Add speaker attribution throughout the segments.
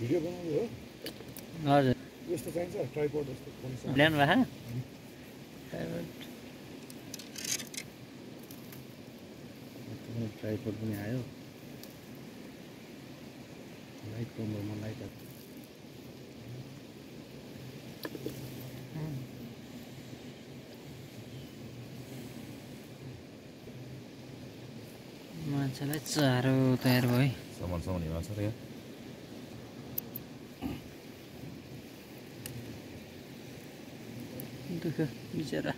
Speaker 1: video बनाउनु हो
Speaker 2: हजुर
Speaker 1: यस्तो चाहिन्छ ट्राइपोड जस्तो फोन
Speaker 2: ल्याउनु भए
Speaker 1: ट्राइपोड पनि आयो लाइट कम्बरमा लाइट
Speaker 2: माछालाई चारो तयार भयो
Speaker 1: सामान हिँड्छ र यहाँ
Speaker 2: दुःख बिचरा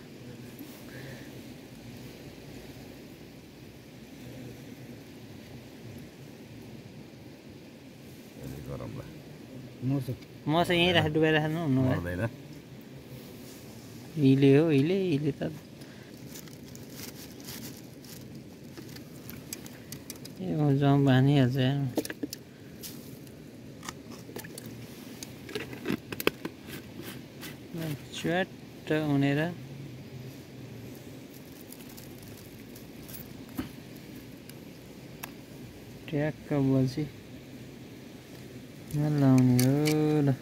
Speaker 2: म चाहिँ यहीँ राखेर डुबाएर राख्नु हुनु हिले हो हिले त जाउँ भानिहाल्छ च्वाट उनेर ट्याक्क बल्छी लाउने हो ल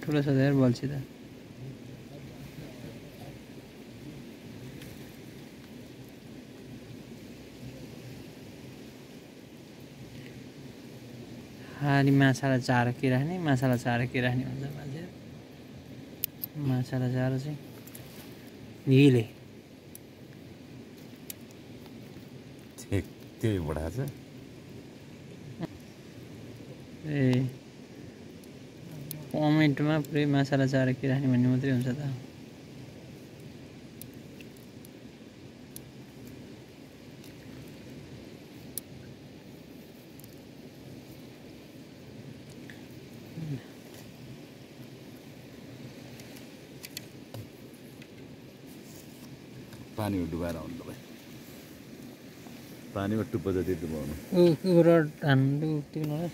Speaker 2: ठुलो छ यार बल्छी त खालि माछालाई चारो के राख्ने माछालाई चारो के राख्ने भन्छ मान्छे माछालाई चारो चाहिँ हिले
Speaker 1: त्यही बढा छ
Speaker 2: ए कमेन्टमा पुरै माछालाई चारो के राख्ने भन्ने मात्रै हुन्छ त
Speaker 1: पानीमा डुबाएर आउनु तपाईँ पानीमा टुप्पो जति डुबाउनु
Speaker 2: रड हान्नु तिमीलाई